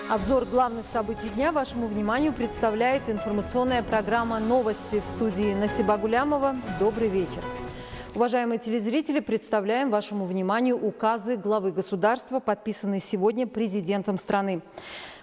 Обзор главных событий дня вашему вниманию представляет информационная программа «Новости» в студии Насиба Гулямова. Добрый вечер. Уважаемые телезрители, представляем вашему вниманию указы главы государства, подписанные сегодня президентом страны.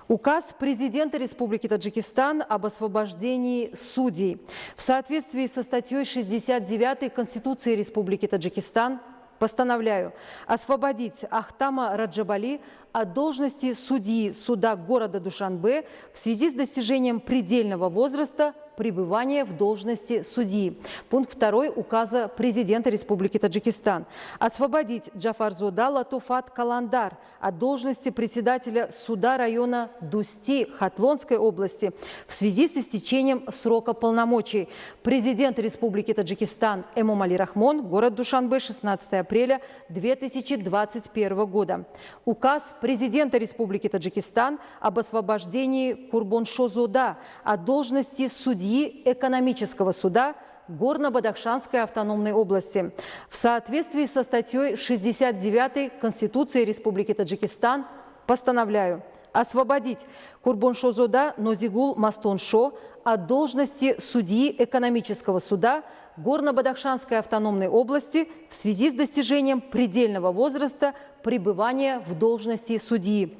Указ президента Республики Таджикистан об освобождении судей. В соответствии со статьей 69 Конституции Республики Таджикистан постановляю освободить Ахтама Раджабали от должности судьи суда города Душанбе в связи с достижением предельного возраста пребывания в должности судьи. Пункт 2 указа президента Республики Таджикистан. Освободить Джафарзода Латуфат Каландар от должности председателя суда района Дусти Хатлонской области в связи с истечением срока полномочий. Президент Республики Таджикистан Эмомали Рахмон, город Душанбе, 16 апреля 2021 года. Указ президента Республики Таджикистан об освобождении Курбоншозода от должности судьи экономического суда Горно-Бадахшанской автономной области. В соответствии со статьей 69 Конституции Республики Таджикистан постановляю освободить Курбоншозода Нозигул Мастоншо от должности судьи экономического суда Горно-Бадахшанской автономной области в связи с достижением предельного возраста пребывания в должности судьи.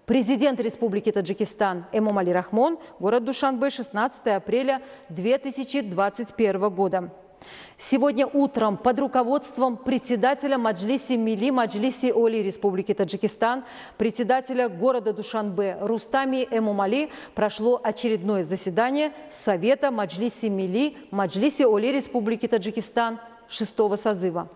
Президент Республики Таджикистан Эмомали Рахмон, город Душанбе, 16 апреля 2021 года. Сегодня утром под руководством председателя Маджлиси Милли Маджлиси Оли Республики Таджикистан, председателя города Душанбе Рустами Эмомали прошло очередное заседание Совета Маджлиси Милли Маджлиси Оли Республики Таджикистан 6-го созыва.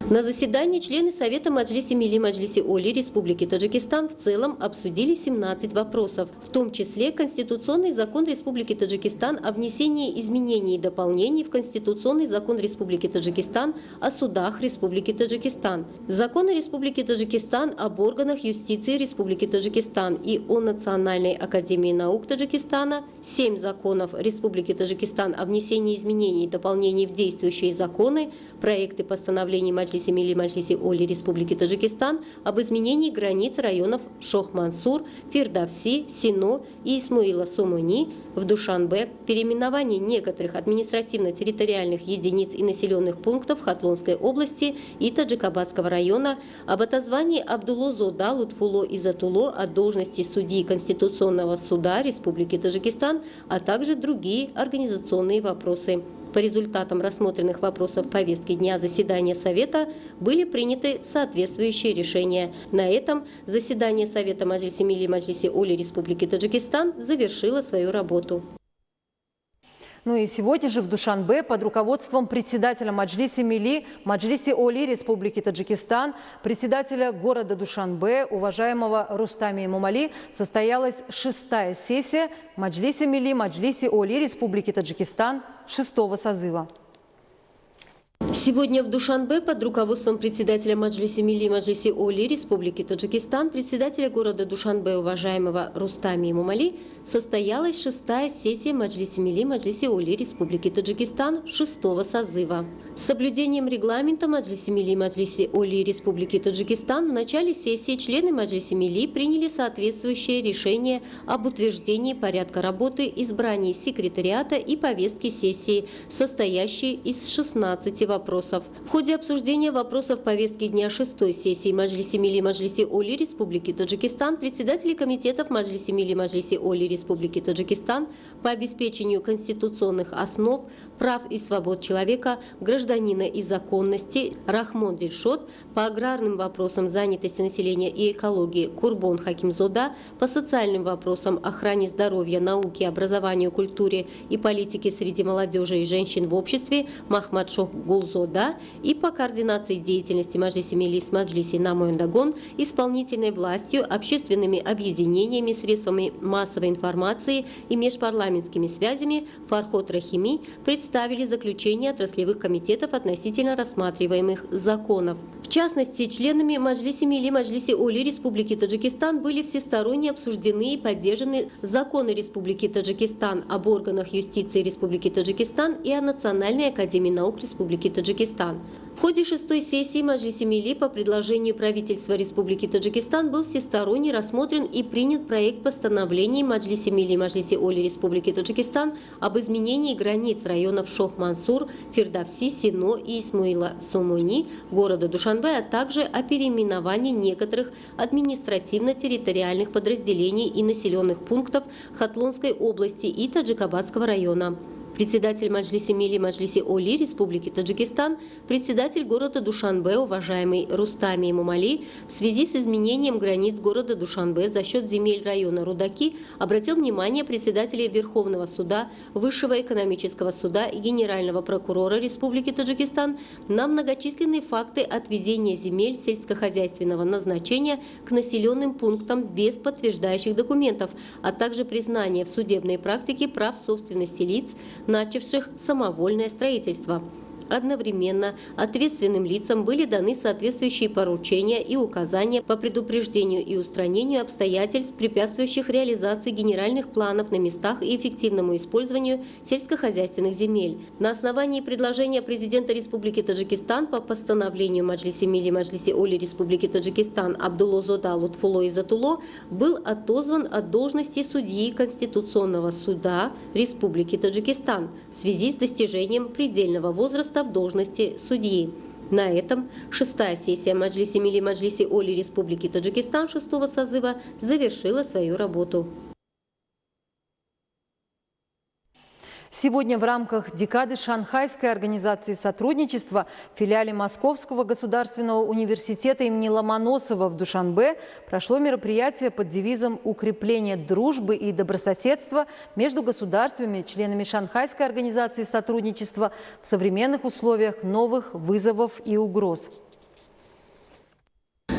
На заседании члены Совета Маджлиси Милли Маджлиси Оли Республики Таджикистан в целом обсудили 17 вопросов, в том числе Конституционный закон Республики Таджикистан о внесении изменений и дополнений в Конституционный закон Республики Таджикистан о судах Республики Таджикистан, законы Республики Таджикистан об органах юстиции Республики Таджикистан и о Национальной академии наук Таджикистана, 7 законов Республики Таджикистан о внесении изменений и дополнений в действующие законы, проекты постановлений Маджлиси Милли Маджлиси Оли Республики Таджикистан об изменении границ районов Шох-Мансур, Фирдавси, Сино и Исмуила Сомони в Душанбе, переименование некоторых административно-территориальных единиц и населенных пунктов Хатлонской области и Таджикабадского района, об отозвании Абдулло-Зода Лутфуло Изатуло от должности судьи Конституционного суда Республики Таджикистан, а также другие организационные вопросы. По результатам рассмотренных вопросов повестки дня заседания Совета были приняты соответствующие решения. На этом заседание Совета Маджлиси Милли Маджлиси Оли Республики Таджикистан завершило свою работу. Ну и сегодня же в Душанбе под руководством председателя Маджлиси Милли Маджлиси Оли Республики Таджикистан, председателя города Душанбе, уважаемого Рустами Эмомали, состоялась 6-я сессия Маджлиси Милли Маджлиси Оли Республики Таджикистан 6-го созыва. Сегодня в Душанбе под руководством председателя Маджлиси Милли Маджлиси Оли Республики Таджикистан, председателя города Душанбе, уважаемого Рустами Эмомали, состоялась 6-я сессия Маджлиси Милли Маджлиси Оли Республики Таджикистан 6-го созыва. С соблюдением регламента Маджлиси Милли Маджлиси Оли Республики Таджикистан в начале сессии члены Маджлиси Милли приняли соответствующее решение об утверждении порядка работы, избрании секретариата и повестки сессии, состоящей из 16 вопросов. В ходе обсуждения вопросов повестки дня 6-й сессии Маджлиси Милли Маджлиси Оли Республики Таджикистан председатели комитетов Маджлиси Милли Маджлиси Оли Республики Таджикистан по обеспечению конституционных основ, прав и свобод человека, гражданина и законности Рахмон Дильшот, по аграрным вопросам занятости населения и экологии Курбон Хакимзода, по социальным вопросам охране здоровья, науки, образованию, культуре и политике среди молодежи и женщин в обществе Махмад Шох Гулзода и по координации деятельности Маджлиси Милли Маджлиси Намоэндагон исполнительной властью, общественными объединениями, средствами массовой информации и межпарламентскими связями Фархот Рахими представили заключение отраслевых комитетов относительно рассматриваемых законов. В частности, членами Маджлиси Милли Маджлиси Оли Республики Таджикистан были всесторонне обсуждены и поддержаны законы Республики Таджикистан об органах юстиции Республики Таджикистан и о Национальной академии наук Республики Таджикистан. В ходе 6-й сессии Маджлиси Милли по предложению правительства Республики Таджикистан был всесторонне рассмотрен и принят проект постановлений Маджлиси Милли и Маджлиси Оли Республики Таджикистан об изменении границ районов Шох-Мансур, Фирдавси, Сино и Исмуила Сомони города Душанбе, а также о переименовании некоторых административно-территориальных подразделений и населенных пунктов Хатлонской области и Таджикабадского района. Председатель Маджлиси Милли Маджлиси Оли Республики Таджикистан, председатель города Душанбе, уважаемый Рустами Эмомали, в связи с изменением границ города Душанбе за счет земель района Рудаки обратил внимание председателей Верховного суда, Высшего экономического суда и Генерального прокурора Республики Таджикистан на многочисленные факты отведения земель сельскохозяйственного назначения к населенным пунктам без подтверждающих документов, а также признание в судебной практике прав собственности лиц, начавших самовольное строительство. Одновременно ответственным лицам были даны соответствующие поручения и указания по предупреждению и устранению обстоятельств, препятствующих реализации генеральных планов на местах и эффективному использованию сельскохозяйственных земель. На основании предложения президента Республики Таджикистан по постановлению Маджлиси Милли Маджлиси Оли Республики Таджикистан Абдулозода Лутфуло Изатуло был отозван от должности судьи Конституционного суда Республики Таджикистан в связи с достижением предельного возраста в должности судьи. На этом 6-я сессия Маджлиси Милли Маджлиси Оли Республики Таджикистан 6-го созыва завершила свою работу. Сегодня в рамках декады Шанхайской организации сотрудничества в филиале Московского государственного университета имени Ломоносова в Душанбе прошло мероприятие под девизом «Укрепление дружбы и добрососедства между государствами, членами Шанхайской организации сотрудничества в современных условиях новых вызовов и угроз».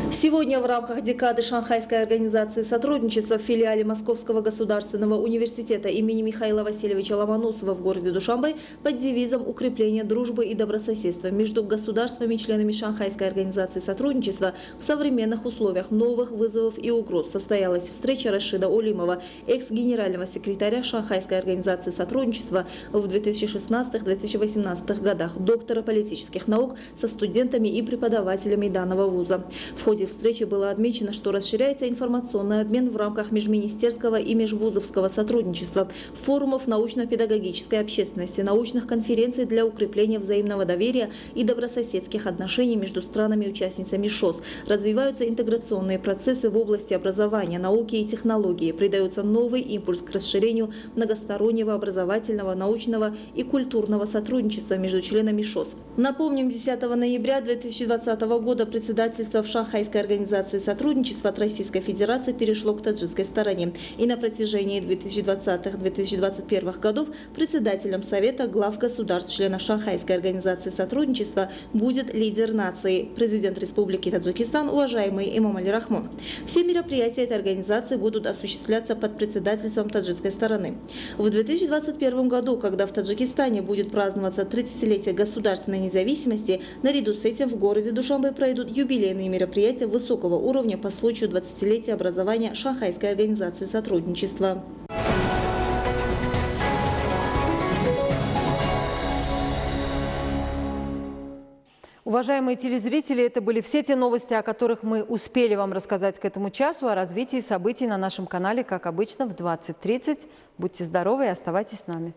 Сегодня в рамках декады Шанхайской организации сотрудничества в филиале Московского государственного университета имени Михаила Васильевича Ломоносова в городе Душанбе под девизом «Укрепление дружбы и добрососедства между государствами, членами Шанхайской организации сотрудничества в современных условиях новых вызовов и угроз» состоялась встреча Рашида Олимова, экс-генерального секретаря Шанхайской организации сотрудничества в 2016-2018 годах, доктора политических наук, со студентами и преподавателями данного вуза. В ходе встречи было отмечено, что расширяется информационный обмен в рамках межминистерского и межвузовского сотрудничества, форумов научно-педагогической общественности, научных конференций для укрепления взаимного доверия и добрососедских отношений между странами-участницами ШОС. Развиваются интеграционные процессы в области образования, науки и технологии. Придается новый импульс к расширению многостороннего образовательного, научного и культурного сотрудничества между членами ШОС. Напомним, 10 ноября 2020 года председательство в Шанхайской организации сотрудничества от Российской Федерации перешло к таджикской стороне. И на протяжении 2020-2021 годов председателем Совета глав государств-членов Шанхайской организации сотрудничества будет лидер нации, президент Республики Таджикистан, уважаемый Эмомали Рахмон. Все мероприятия этой организации будут осуществляться под председательством таджикской стороны. В 2021 году, когда в Таджикистане будет праздноваться 30-летие государственной независимости, наряду с этим в городе Душанбе пройдут юбилейные мероприятия высокого уровня по случаю 20-летия образования Шанхайской организации сотрудничества. Уважаемые телезрители, это были все те новости, о которых мы успели вам рассказать к этому часу. О развитии событий на нашем канале, как обычно, в 20:30. Будьте здоровы и оставайтесь с нами.